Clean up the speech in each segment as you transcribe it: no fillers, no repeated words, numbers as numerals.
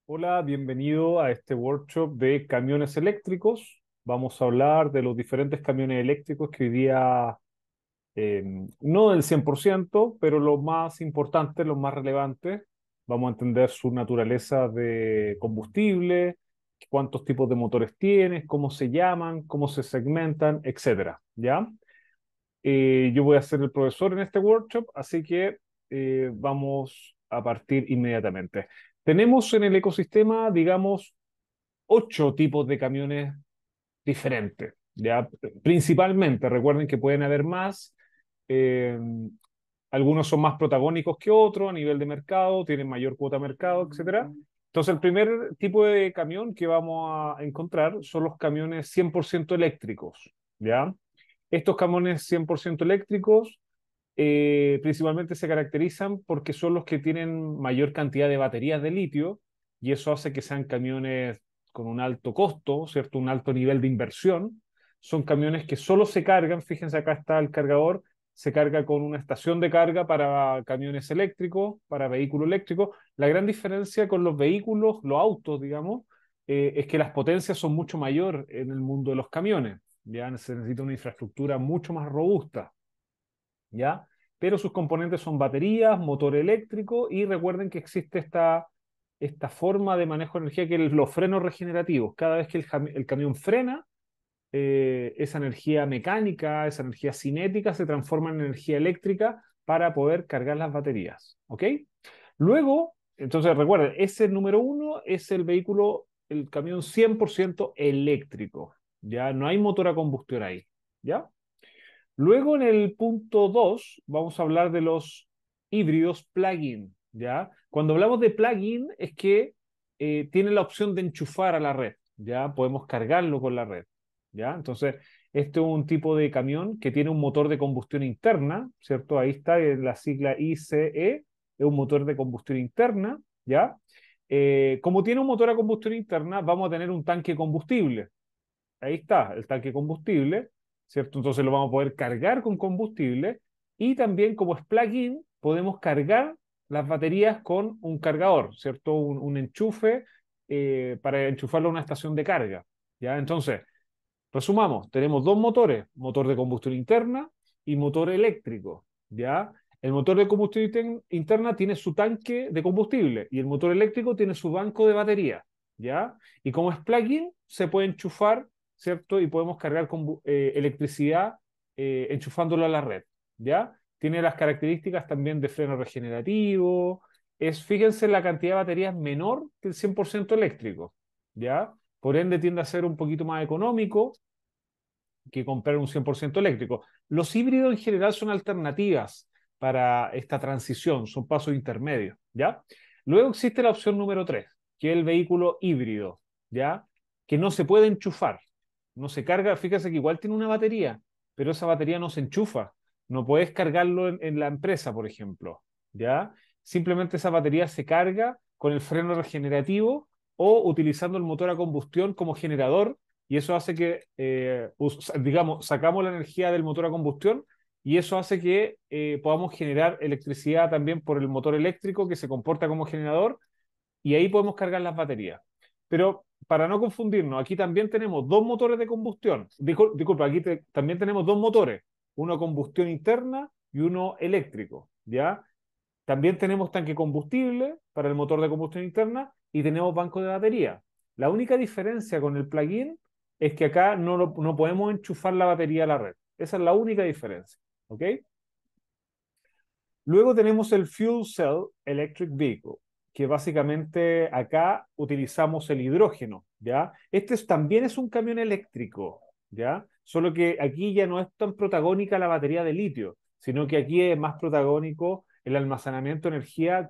Hola, bienvenido a este workshop de camiones eléctricos. Vamos a hablar de los diferentes camiones eléctricos que hoy día, no del 100%, pero los más importantes, los más relevantes. Vamos a entender su naturaleza de combustible, cuántos tipos de motores tienen, cómo se llaman, cómo se segmentan, etcétera. ¿Ya? Yo voy a ser el profesor en este workshop, así que vamos a partir inmediatamente. Tenemos en el ecosistema, digamos, 8 tipos de camiones diferentes, ¿ya? Principalmente, recuerden que pueden haber más, eh, algunos son más protagónicos que otros a nivel de mercado, tienen mayor cuota de mercado, etcétera. Entonces, el primer tipo de camión que vamos a encontrar son los camiones 100% eléctricos, ¿ya? Estos camiones 100% eléctricos principalmente se caracterizan porque son los que tienen mayor cantidad de baterías de litio y eso hace que sean camiones con un alto costo, ¿cierto? Un alto nivel de inversión. Son camiones que solo se cargan, fíjense acá está el cargador, se carga con una estación de carga para camiones eléctricos, para vehículos eléctricos. La gran diferencia con los vehículos, los autos, digamos, es que las potencias son mucho mayor en el mundo de los camiones. Ya se necesita una infraestructura mucho más robusta. ¿Ya? Pero sus componentes son baterías, motor eléctrico y recuerden que existe esta forma de manejo de energía que es los frenos regenerativos. Cada vez que el camión frena, esa energía mecánica, esa energía cinética se transforma en energía eléctrica para poder cargar las baterías. ¿Ok? Luego, entonces recuerden, ese número uno es el vehículo, el camión 100% eléctrico. Ya no hay motor a combustión ahí. ¿Ya? Luego en el punto 2 vamos a hablar de los híbridos plug-in, ¿ya? Cuando hablamos de plug-in es que tiene la opción de enchufar a la red, ¿ya? Podemos cargarlo con la red, ¿ya? Entonces, este es un tipo de camión que tiene un motor de combustión interna, ¿cierto? Ahí está la sigla ICE, es un motor de combustión interna, ¿ya? Como tiene un motor a combustión interna, vamos a tener un tanque de combustible, ahí está, el tanque de combustible, ¿cierto? Entonces lo vamos a poder cargar con combustible y también como es plug-in, podemos cargar las baterías con un cargador, ¿cierto? Un enchufe para enchufarlo a una estación de carga, ¿ya? Entonces, resumamos, tenemos dos motores, motor de combustión interna y motor eléctrico, ¿ya? El motor de combustión interna tiene su tanque de combustible y el motor eléctrico tiene su banco de batería, ¿ya? Y como es plug-in, se puede enchufar, ¿cierto? Y podemos cargar electricidad enchufándolo a la red, ¿ya? Tiene las características también de freno regenerativo, fíjense, la cantidad de baterías menor que el 100% eléctrico, ¿ya? Por ende tiende a ser un poquito más económico que comprar un 100% eléctrico. Los híbridos en general son alternativas para esta transición, son pasos intermedios, ¿ya? Luego existe la opción número 3, que es el vehículo híbrido, ¿ya? Que no se puede enchufar, no se carga, fíjese que igual tiene una batería, pero esa batería no se enchufa, no puedes cargarlo en la empresa, por ejemplo, ¿ya? Simplemente esa batería se carga con el freno regenerativo o utilizando el motor a combustión como generador y eso hace que, digamos, sacamos la energía del motor a combustión y eso hace que podamos generar electricidad también por el motor eléctrico que se comporta como generador y ahí podemos cargar las baterías. Pero para no confundirnos, aquí también tenemos dos motores de combustión. Disculpa, aquí también tenemos dos motores, uno a combustión interna y uno eléctrico, ¿ya? También tenemos tanque combustible para el motor de combustión interna y tenemos banco de batería. La única diferencia con el plug-in es que acá no podemos enchufar la batería a la red. Esa es la única diferencia. ¿Ok? Luego tenemos el Fuel Cell Electric Vehicle, que básicamente acá utilizamos el hidrógeno, ¿ya? También es un camión eléctrico, ¿ya? Solo que aquí ya no es tan protagónica la batería de litio, sino que aquí es más protagónico el almacenamiento de energía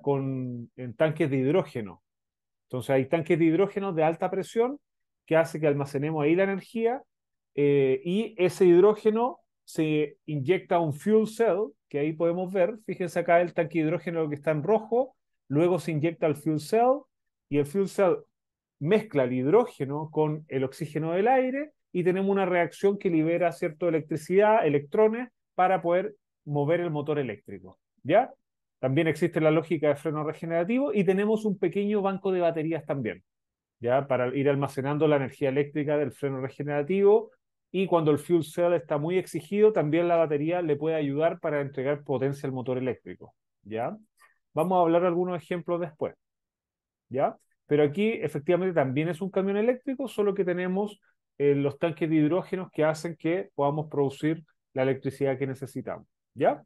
en tanques de hidrógeno. Entonces hay tanques de hidrógeno de alta presión que hace que almacenemos ahí la energía y ese hidrógeno se inyecta a un fuel cell, que ahí podemos ver, fíjense acá el tanque de hidrógeno que está en rojo, luego se inyecta al fuel cell y el fuel cell mezcla el hidrógeno con el oxígeno del aire y tenemos una reacción que libera cierta electricidad, electrones, para poder mover el motor eléctrico. ¿Ya? También existe la lógica de freno regenerativo y tenemos un pequeño banco de baterías también, ¿ya? Para ir almacenando la energía eléctrica del freno regenerativo y cuando el fuel cell está muy exigido, también la batería le puede ayudar para entregar potencia al motor eléctrico, ¿ya? Vamos a hablar de algunos ejemplos después, ¿ya? Pero aquí efectivamente también es un camión eléctrico, solo que tenemos los tanques de hidrógeno que hacen que podamos producir la electricidad que necesitamos, ¿ya?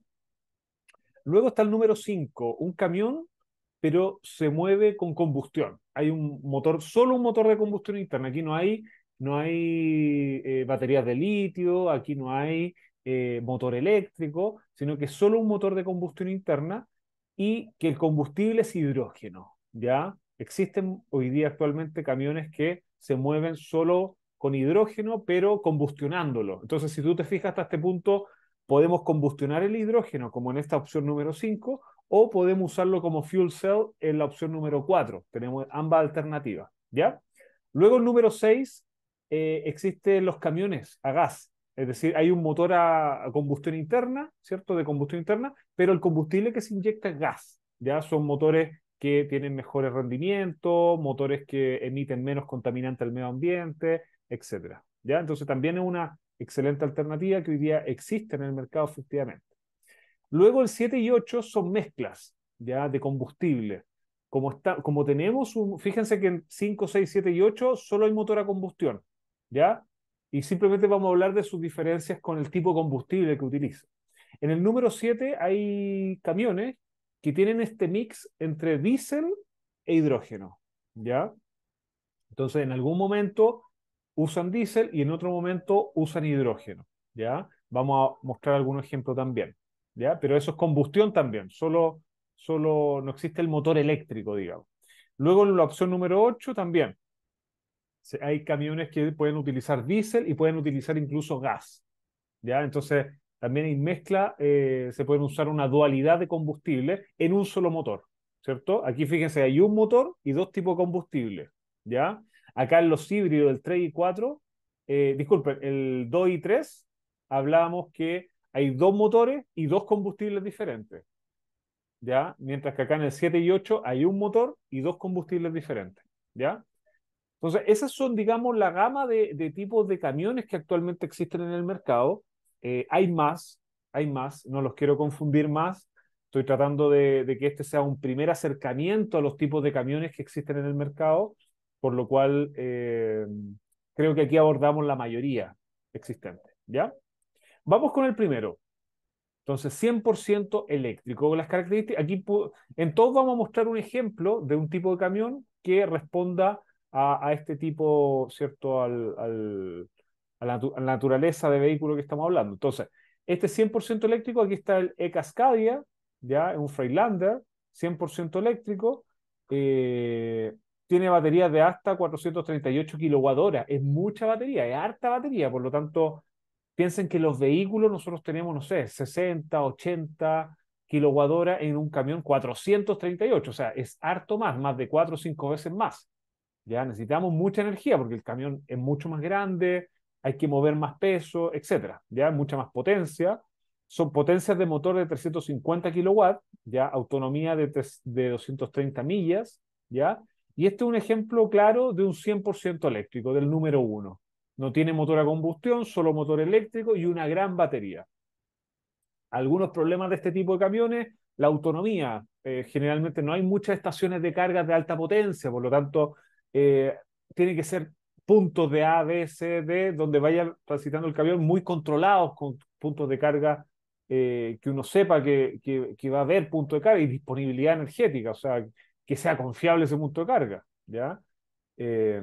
Luego está el número 5, un camión, pero se mueve con combustión. Hay un motor, solo un motor de combustión interna. Aquí no hay baterías de litio, aquí no hay motor eléctrico, sino que solo un motor de combustión interna y que el combustible es hidrógeno, ¿ya? Existen hoy día actualmente camiones que se mueven solo con hidrógeno, pero combustionándolo. Entonces, si tú te fijas hasta este punto, podemos combustionar el hidrógeno, como en esta opción número 5, o podemos usarlo como fuel cell en la opción número 4. Tenemos ambas alternativas, ¿ya? Luego el número 6, existen los camiones a gas. Es decir, hay un motor a combustión interna, ¿cierto? De combustión interna, pero el combustible que se inyecta es gas, ¿ya? Son motores que tienen mejores rendimientos, motores que emiten menos contaminante al medio ambiente, etcétera, ¿ya? Entonces también es una excelente alternativa que hoy día existe en el mercado efectivamente. Luego el 7 y 8 son mezclas, ¿ya? De combustible. Como tenemos fíjense que en 5, 6, 7 y 8 solo hay motor a combustión, ¿ya? Y simplemente vamos a hablar de sus diferencias con el tipo de combustible que utiliza. En el número 7 hay camiones que tienen este mix entre diésel e hidrógeno, ¿ya? Entonces, en algún momento usan diésel y en otro momento usan hidrógeno, ¿ya? Vamos a mostrar algún ejemplo también, ¿ya? Pero eso es combustión también, solo no existe el motor eléctrico, digamos. Luego en la opción número 8 también hay camiones que pueden utilizar diésel y pueden utilizar incluso gas, ¿ya? Entonces, también hay mezcla, se pueden usar una dualidad de combustible en un solo motor, ¿cierto? Aquí fíjense, hay un motor y dos tipos de combustible, ¿ya? Acá en los híbridos del 3 y 4, disculpen, el 2 y 3, hablábamos que hay dos motores y dos combustibles diferentes, ¿ya? Mientras que acá en el 7 y 8 hay un motor y dos combustibles diferentes, ¿ya? Entonces, esas son, digamos, la gama de tipos de camiones que actualmente existen en el mercado. Hay más, no los quiero confundir más. Estoy tratando de que este sea un primer acercamiento a los tipos de camiones que existen en el mercado, por lo cual creo que aquí abordamos la mayoría existente, ¿ya? Vamos con el primero. Entonces, 100% eléctrico. Las características, aquí en todos vamos a mostrar un ejemplo de un tipo de camión que responda a este tipo, ¿cierto? A la naturaleza de vehículo que estamos hablando. Entonces, este 100% eléctrico, aquí está el E-Cascadia, ya, es un Freightliner, 100% eléctrico, eh, tiene baterías de hasta 438 kWh. Es mucha batería, es harta batería, por lo tanto piensen que los vehículos nosotros tenemos, no sé, 60, 80 kWh en un camión 438, o sea, es harto más de 4 o 5 veces más. Ya necesitamos mucha energía porque el camión es mucho más grande, hay que mover más peso, etcétera. Ya mucha más potencia. Son potencias de motor de 350 kilowatts, ya autonomía de 230 millas, ya. Y este es un ejemplo claro de un 100% eléctrico, del número uno. No tiene motor a combustión, solo motor eléctrico y una gran batería. Algunos problemas de este tipo de camiones, la autonomía. Generalmente no hay muchas estaciones de carga de alta potencia, por lo tanto, eh, tiene que ser puntos de A, B, C, D, donde vaya transitando el camión muy controlados con puntos de carga, que uno sepa que va a haber punto de carga y disponibilidad energética, o sea, que sea confiable ese punto de carga, ¿ya? eh,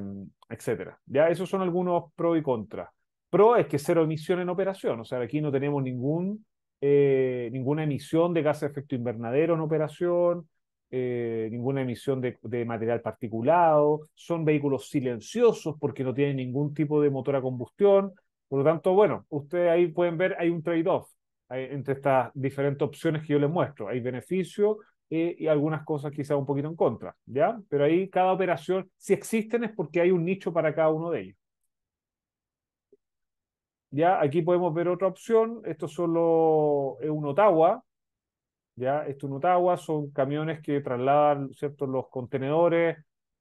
etcétera. Ya, esos son algunos pros y contras. Pro es que cero emisión en operación, o sea, aquí no tenemos ninguna emisión de gases de efecto invernadero en operación, ninguna emisión de material particulado, son vehículos silenciosos porque no tienen ningún tipo de motor a combustión, por lo tanto, bueno, ustedes ahí pueden ver, hay un trade-off entre estas diferentes opciones que yo les muestro. Hay beneficios y algunas cosas quizá un poquito en contra, ¿ya? Pero ahí cada operación, si existen, es porque hay un nicho para cada uno de ellos. Ya, aquí podemos ver otra opción. Esto solo es un Ottawa. ¿ya? Esto en Ottawa son camiones que trasladan, ¿cierto?, los contenedores,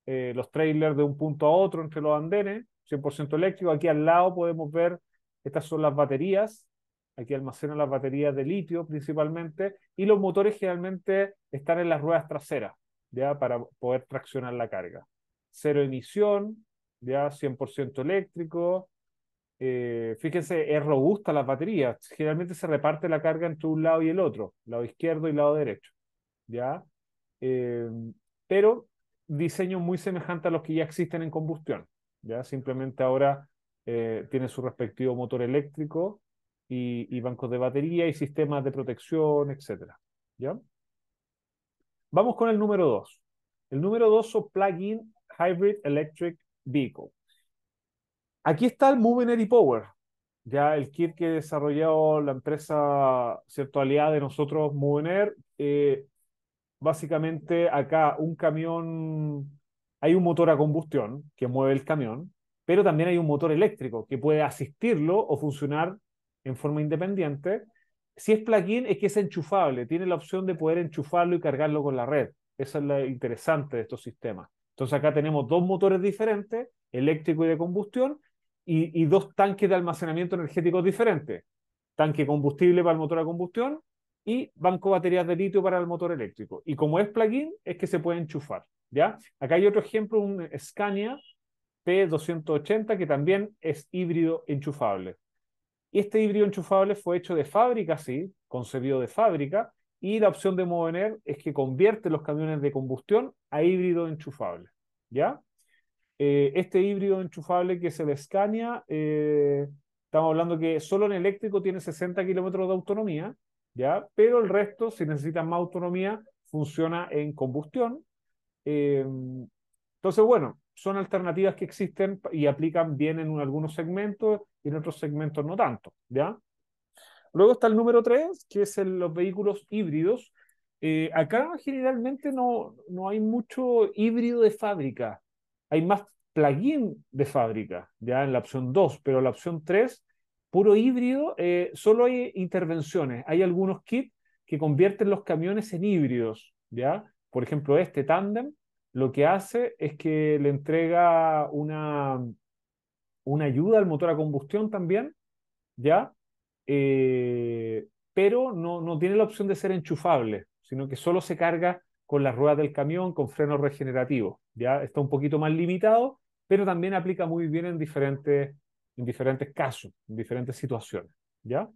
los trailers de un punto a otro entre los andenes, 100% eléctrico. Aquí al lado podemos ver, estas son las baterías, aquí almacenan las baterías de litio principalmente, y los motores generalmente están en las ruedas traseras, ¿ya? Para poder traccionar la carga. Cero emisión, ¿ya? 100% eléctrico. Fíjense, es robusta las baterías. Generalmente se reparte la carga entre un lado y el otro, lado izquierdo y lado derecho, ¿ya? Eh, pero diseño muy semejante a los que ya existen en combustión, ¿ya? Simplemente ahora tiene su respectivo motor eléctrico y bancos de batería y sistemas de protección, etcétera, ¿ya? Vamos con el número 2. El número 2 son Plug-in Hybrid Electric Vehicle. Aquí está el Move Energy Power, ya el kit que desarrolló la empresa, cierto, aliada de nosotros, Movener. Básicamente acá un camión, hay un motor a combustión que mueve el camión, pero también hay un motor eléctrico que puede asistirlo o funcionar en forma independiente. Si es plug-in, es que es enchufable, tiene la opción de poder enchufarlo y cargarlo con la red. Eso es lo interesante de estos sistemas. Entonces acá tenemos dos motores diferentes, eléctrico y de combustión, y dos tanques de almacenamiento energético diferentes. Tanque combustible para el motor a combustión y banco baterías de litio para el motor eléctrico. Y como es plug-in, es que se puede enchufar, ¿ya? Acá hay otro ejemplo, un Scania P280 que también es híbrido enchufable. Y este híbrido enchufable fue hecho de fábrica, sí, concebido de fábrica, y la opción de Movener es que convierte los camiones de combustión a híbrido enchufable, ¿ya? Este híbrido enchufable que es el Scania, estamos hablando que solo en eléctrico tiene 60 kilómetros de autonomía, ¿ya? Pero el resto, si necesitan más autonomía, funciona en combustión. Eh, entonces, bueno, son alternativas que existen y aplican bien en algunos segmentos y en otros segmentos no tanto, ¿ya? Luego está el número 3 que es los vehículos híbridos. Acá generalmente no hay mucho híbrido de fábrica. Hay más plug-in de fábrica, ya en la opción 2, pero la opción 3 puro híbrido, solo hay intervenciones. Hay algunos kits que convierten los camiones en híbridos, ¿ya? Por ejemplo, este Tandem lo que hace es que le entrega una ayuda al motor a combustión también, ¿ya? Pero no tiene la opción de ser enchufable, sino que solo se carga con las ruedas del camión con frenos regenerativos. Ya está un poquito más limitado, pero también aplica muy bien en diferentes casos, en diferentes situaciones. ¿Ya?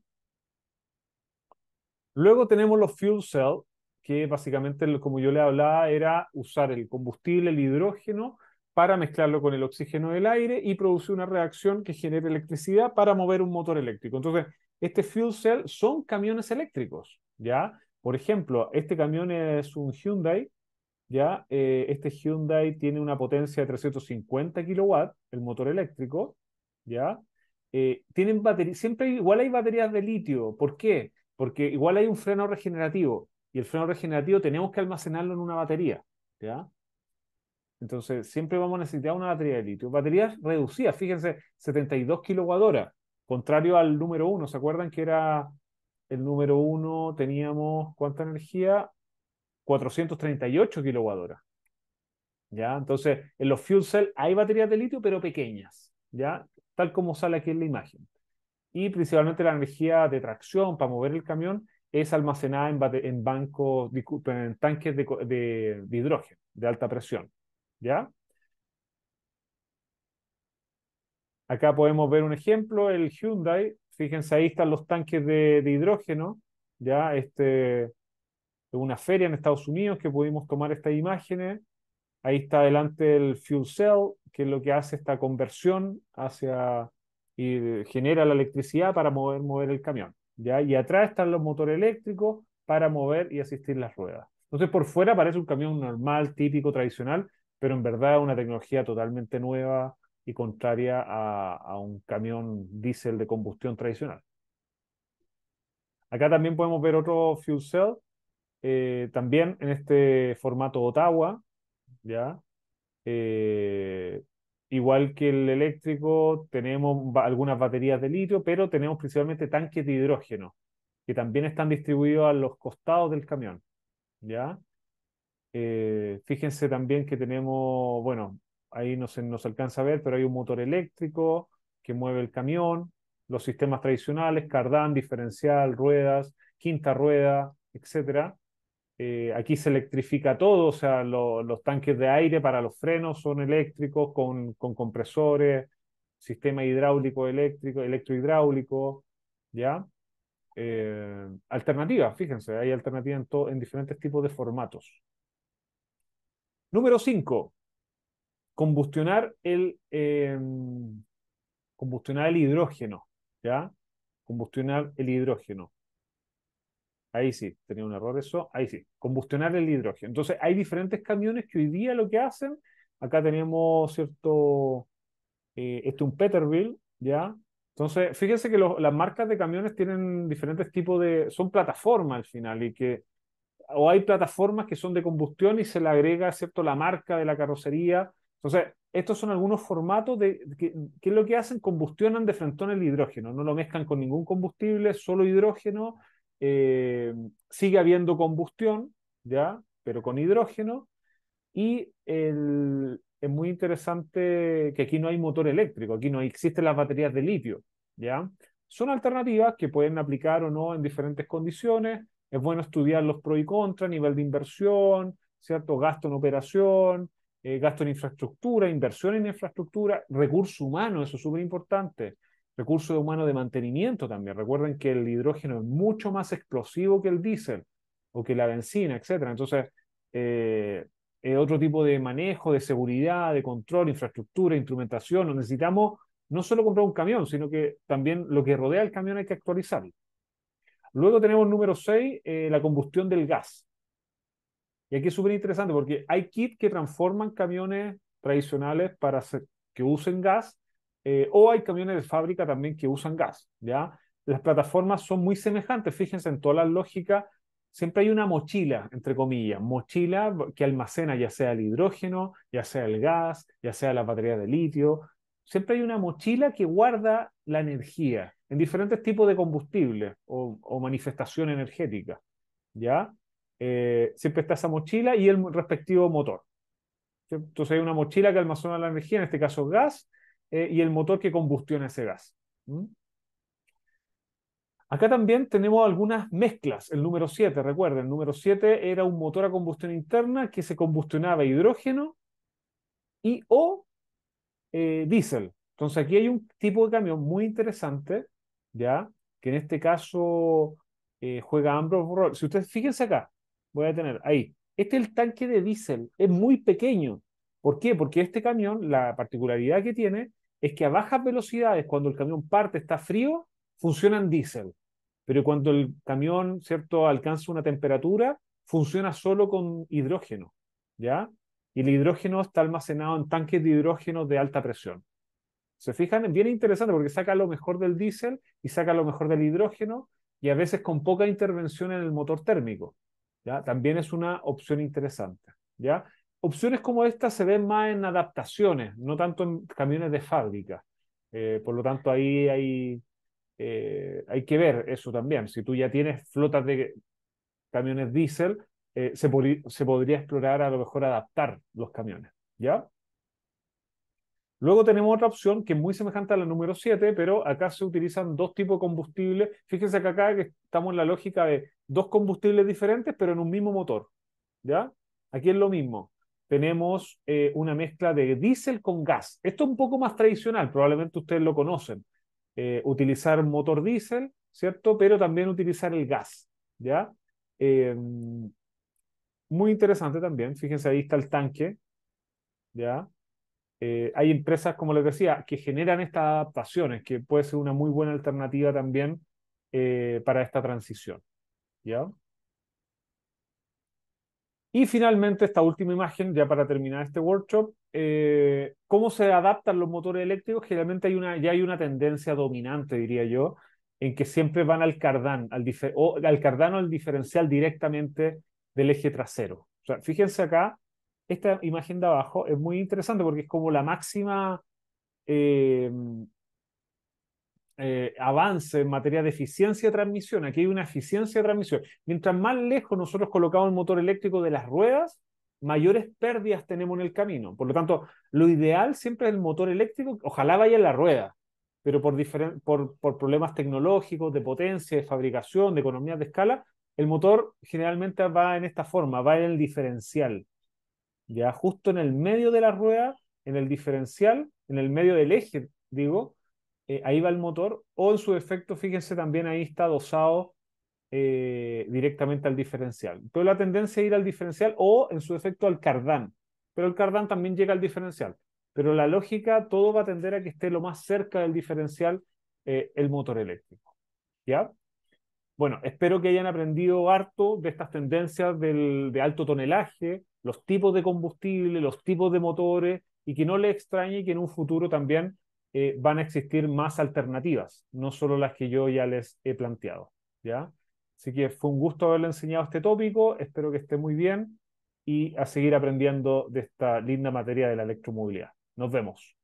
Luego tenemos los fuel cell, que básicamente, como yo le hablaba, era usar el combustible, el hidrógeno, para mezclarlo con el oxígeno del aire y producir una reacción que genere electricidad para mover un motor eléctrico. Entonces, este fuel cell son camiones eléctricos, ¿ya? Por ejemplo, este camión es un Hyundai, ¿ya? Este Hyundai tiene una potencia de 350 kilowatts, el motor eléctrico, ¿ya? Tienen batería, siempre igual hay baterías de litio. ¿Por qué? Porque igual hay un freno regenerativo y el freno regenerativo tenemos que almacenarlo en una batería, ¿ya? Entonces, siempre vamos a necesitar una batería de litio. Baterías reducidas, fíjense, 72 kWh, contrario al número uno. ¿Se acuerdan que era el número uno? Teníamos, ¿cuánta energía? 438 kWh. ¿Ya? Entonces, en los fuel cell hay baterías de litio, pero pequeñas, ¿ya? Tal como sale aquí en la imagen. Y principalmente la energía de tracción para mover el camión es almacenada en bancos, disculpen, en tanques de hidrógeno de alta presión, ¿ya? Acá podemos ver un ejemplo, el Hyundai. Fíjense, ahí están los tanques de hidrógeno, ¿ya? Una feria en Estados Unidos que pudimos tomar estas imágenes. Ahí está adelante el fuel cell, que es lo que hace esta conversión hacia y genera la electricidad para mover el camión, ¿ya? Y atrás están los motores eléctricos para mover y asistir las ruedas. Entonces, por fuera parece un camión normal, típico, tradicional, pero en verdad es una tecnología totalmente nueva y contraria a un camión diésel de combustión tradicional. Acá también podemos ver otro fuel cell, también en este formato Ottawa, ¿ya? Eh, Igual que el eléctrico, tenemos algunas baterías de litio, pero tenemos principalmente tanques de hidrógeno. que también están distribuidos a los costados del camión, ¿ya? Fíjense también que tenemos, bueno, ahí no se alcanza a ver, pero hay un motor eléctrico que mueve el camión, los sistemas tradicionales, cardán, diferencial, ruedas, quinta rueda, etcétera. Aquí se electrifica todo, o sea, los tanques de aire para los frenos son eléctricos con compresores, sistema hidráulico eléctrico, electrohidráulico, ¿ya? Alternativas, fíjense, hay alternativas en diferentes tipos de formatos. Número 5, combustionar combustionar el hidrógeno, ¿ya? Combustionar el hidrógeno. Ahí sí, tenía un error eso. Ahí sí, combustionar el hidrógeno. Entonces, hay diferentes camiones que hoy día lo que hacen, acá tenemos, ¿cierto? Este es un Peterbilt, ¿ya? Entonces, fíjense que las marcas de camiones tienen diferentes tipos son plataformas al final, o hay plataformas que son de combustión y se le agrega, ¿cierto?, la marca de la carrocería. Entonces, estos son algunos formatos ¿qué es lo que hacen? Combustionan de frentón el hidrógeno, no lo mezclan con ningún combustible, solo hidrógeno, sigue habiendo combustión, ¿ya? Pero con hidrógeno, y es muy interesante que aquí no hay motor eléctrico, aquí no existen las baterías de litio, ¿ya? Son alternativas que pueden aplicar o no en diferentes condiciones. Es bueno estudiar los pros y contras, nivel de inversión, ¿cierto? Gasto en operación, gasto en infraestructura, inversión en infraestructura, recurso humano, eso es súper importante. Recurso humano de mantenimiento también. Recuerden que el hidrógeno es mucho más explosivo que el diésel o que la benzina, etcétera. Entonces, eh, otro tipo de manejo, de seguridad, de control, infraestructura, instrumentación. Necesitamos no solo comprar un camión, sino que también lo que rodea el camión hay que actualizarlo. Luego tenemos número 6, la combustión del gas. Y aquí es súper interesante porque hay kits que transforman camiones tradicionales que usen gas, o hay camiones de fábrica también que usan gas, ¿ya? Las plataformas son muy semejantes, fíjense en toda la lógica, siempre hay una mochila, entre comillas, mochila que almacena ya sea el hidrógeno, ya sea el gas, ya sea la batería de litio, siempre hay una mochila que guarda la energía en diferentes tipos de combustibles o manifestación energética, ¿ya? Siempre está esa mochila y el respectivo motor. ¿Sí? Entonces hay una mochila que almacena la energía, en este caso gas, y el motor que combustiona ese gas. ¿Mm? Acá también tenemos algunas mezclas. El número 7, recuerden, el número 7 era un motor a combustión interna que se combustionaba hidrógeno o diésel. Entonces aquí hay un tipo de camión muy interesante, ¿ya? Que en este caso juega ambos roles. Si ustedes fíjense acá, voy a tener ahí. Este es el tanque de diésel, es muy pequeño. ¿Por qué? Porque este camión, la particularidad que tiene es que a bajas velocidades, cuando el camión parte, está frío, funciona en diésel. Pero cuando el camión, ¿cierto?, alcanza una temperatura, funciona solo con hidrógeno, ¿ya? Y el hidrógeno está almacenado en tanques de hidrógeno de alta presión. ¿Se fijan? Es bien interesante porque saca lo mejor del diésel y saca lo mejor del hidrógeno, y a veces con poca intervención en el motor térmico, ¿ya? También es una opción interesante, ¿ya? Opciones como esta se ven más en adaptaciones, no tanto en camiones de fábrica. Por lo tanto, ahí hay que ver eso también. Si tú ya tienes flotas de camiones diésel, se podría explorar a lo mejor adaptar los camiones, ¿ya? Luego tenemos otra opción que es muy semejante a la número 7, pero acá se utilizan dos tipos de combustible. Fíjense que acá que estamos en la lógica de dos combustibles diferentes, pero en un mismo motor, ¿ya? Aquí es lo mismo. Tenemos una mezcla de diésel con gas. Esto es un poco más tradicional, probablemente ustedes lo conocen. Utilizar motor diésel, ¿cierto? Pero también utilizar el gas, ¿ya? Eh, Muy interesante también. Fíjense, ahí está el tanque, ¿ya? Hay empresas, como les decía, que generan estas adaptaciones, que puede ser una muy buena alternativa también para esta transición, ¿ya? Y finalmente, esta última imagen, ya para terminar este workshop, ¿cómo se adaptan los motores eléctricos? Generalmente ya hay una tendencia dominante, diría yo, en que siempre van al cardán, al cardán o al diferencial directamente del eje trasero. O sea, fíjense acá, esta imagen de abajo es muy interesante porque es como la máxima, eh, avance en materia de eficiencia de transmisión. Aquí hay una eficiencia de transmisión. Mientras más lejos nosotros colocamos el motor eléctrico de las ruedas, mayores pérdidas tenemos en el camino. Por lo tanto, lo ideal siempre es el motor eléctrico, ojalá vaya en la rueda, pero por problemas tecnológicos, de potencia, de fabricación, de economías de escala, el motor generalmente va en esta forma, va en el diferencial, ya justo en el medio de la rueda, en el diferencial, en el medio del eje, digo, ahí va el motor, o en su defecto, fíjense también ahí está dosado directamente al diferencial. Pero la tendencia es ir al diferencial o en su defecto al cardán, pero el cardán también llega al diferencial. Pero la lógica, todo va a tender a que esté lo más cerca del diferencial el motor eléctrico. ¿Ya? Bueno, espero que hayan aprendido harto de estas tendencias de alto tonelaje, los tipos de combustible, los tipos de motores, y que no les extrañe que en un futuro también van a existir más alternativas, no solo las que yo ya les he planteado. ¿Ya? Así que fue un gusto haberle enseñado este tópico, espero que esté muy bien y a seguir aprendiendo de esta linda materia de la electromovilidad. Nos vemos.